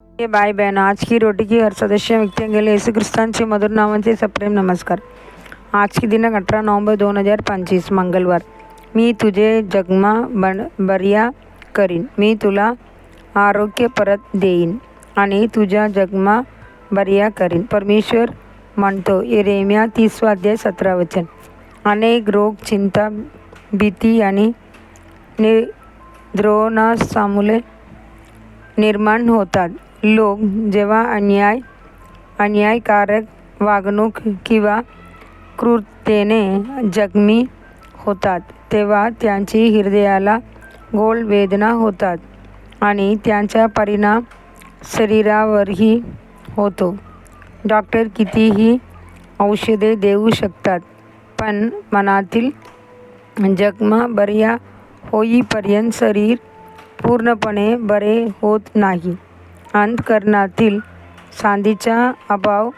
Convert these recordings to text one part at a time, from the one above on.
ये भाई बहन, आज की रोटी की हर सदस्य व्यक्ती गेले येशू ख्रिस्तांचे मधुर नावांचे सप्रेम नमस्कार. आज की दिनांक 18 नोव्हेंबर 2025 मंगळवार. मी तुझे जगमा बर्या करीन, मी तुला आरोग्य परत देईन आणि तुझ्या जगमा बर्या करीन. परमेश्वर म्हणतो. यिर्मया 30:17. अनेक रोग, चिंता, भीती आणि निद्रोणामुळे निर्माण होतात. लोक जेव्हा अन्यायकारक वागणूक किंवा क्रूरतेने जखमी होतात तेव्हा त्यांची हृदयाला गोड वेदना होतात आणि त्यांचा परिणाम शरीरावरही होतो. डॉक्टर कितीही औषधे देऊ शकतात, पण मनातील जखमा बऱ्या होईपर्यंत शरीर पूर्णपणे बरे होत नाही. अंतःकरणातील शांतीचा अभाव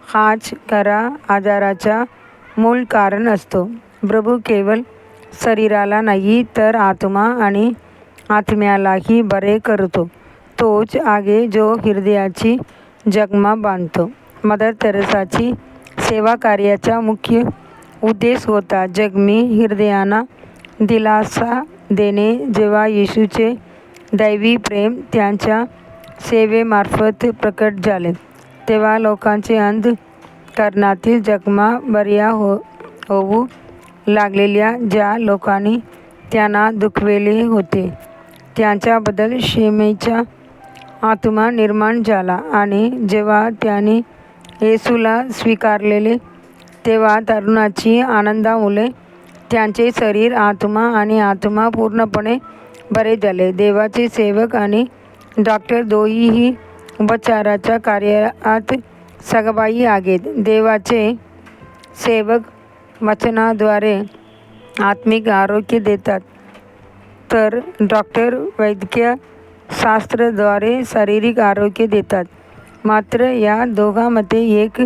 हाच खरा आजाराचा मूळ कारण असतो. प्रभू केवळ शरीराला नाही तर आत्मा आणि आत्म्यालाही बरे करतो. तोच आहे जो हृदयाची जखमा बांधतो. मदर तेरेसाची सेवा कार्याचा मुख्य उद्देश होता जखमी हृदयांना दिलासा देणे. जेव्हा येशूचे दैवी प्रेम त्यांच्या सेवेमार्फत प्रकट झाले तेव्हा लोकांचे अंतःकरणातील जखमा बऱ्या होऊ लागलेल्या. ज्या लोकांनी त्यांना दुखवले होते त्यांच्याबद्दल क्षमेचा आत्मा निर्माण झाला आणि जेव्हा त्यांनी येशूला स्वीकारले तेव्हा तरुणाची आनंदामुळे त्यांचे शरीर, आत्मा आणि आत्मा पूर्णपणे बरे झाले. देवाचे सेवक आणि डॉक्टर दोन्हीही उपचाराच्या कार्यात सहभागी आहेत. देवाचे सेवक वचनाद्वारे आत्मिक आरोग्य देतात, तर डॉक्टर वैद्यकीय शास्त्राद्वारे शारीरिक आरोग्य देतात. मात्र या दोघांमध्ये एक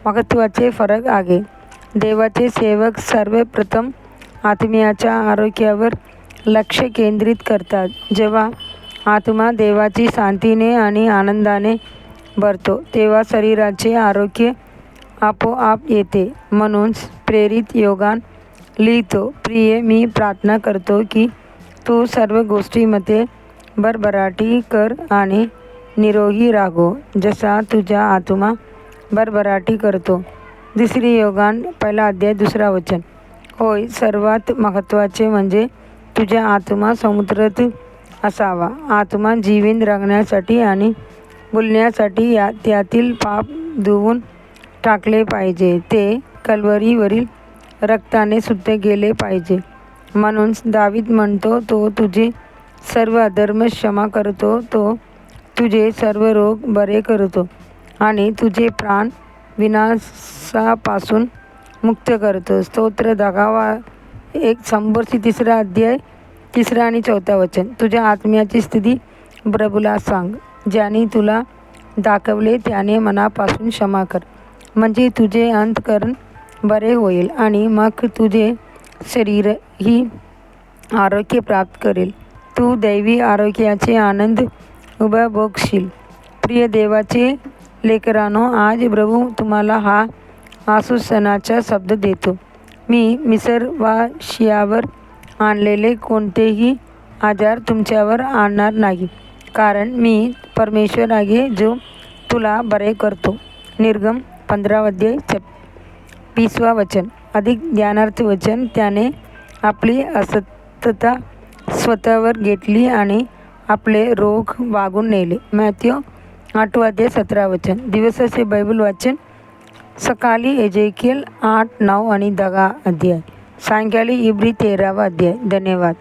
महत्त्वाचे फरक आहे. देवाचे सेवक सर्वप्रथम आत्म्याच्या आरोग्यावर लक्ष केंद्रित करतात. जेव्हा आत्मा देवाची शांतीने आणि आनंदाने भरतो तेव्हा शरीराचे आरोग्य आपोआप येते. म्हणून प्रेरित योहान लिहितो, प्रिय, मी प्रार्थना करतो की तू सर्व गोष्टींमध्ये भरभराटी कर आणि निरोगी राहो, जसा तुझा आत्मा भरभराटी करतो. 2 योहान 1:2. होय, सर्वात महत्त्वाचे म्हणजे तुझा आत्मा समुद्रात असावा. आत्मा जीवित राहण्यासाठी आणि बोलण्यासाठी त्यातील पाप धुवून टाकले पाहिजे. ते कल्वरीवरील रक्ताने शुद्ध केले पाहिजे. म्हणून दावीद म्हणतो, तो तुझे सर्व अधर्म क्षमा करतो, तो तुझे सर्व रोग बरे करतो आणि तुझे प्राण विनाशापासून मुक्त करतो. स्तोत्र 1:3 3 आणि 4. तुझ्या आत्म्याची स्थिती प्रभूला सांग. ज्याने तुला दाखवले त्याने मनापासून क्षमा कर, म्हणजे तुझे अंतःकरण बरे होईल आणि मग तुझे शरीरही आरोग्य प्राप्त करेल. तू दैवी आरोग्याचे आनंद उपभोगशील. प्रिय देवाचे लेकरांनो, आज प्रभू तुम्हाला हा आश्वासनाचा शब्द देतो. मी मिस्रवासियांवर आणलेले कोणतेही आजार तुमच्यावर आणणार नाही, कारण मी परमेश्वर आहे जो तुला बरे करतो. निर्गम 15:20. अधिक ज्ञानार्थ वचन. त्याने आपली अस्वस्थता स्वतःवर घेतली आणि आपले रोग वागून नेले. मॅथ्यू 8:17. दिवसाचे बायबल वाचन. सकाळी एजेकिएल 8, 9 आणि 10 अध्याय. सायंकाळी इब्री 13 अध्याय. धन्यवाद.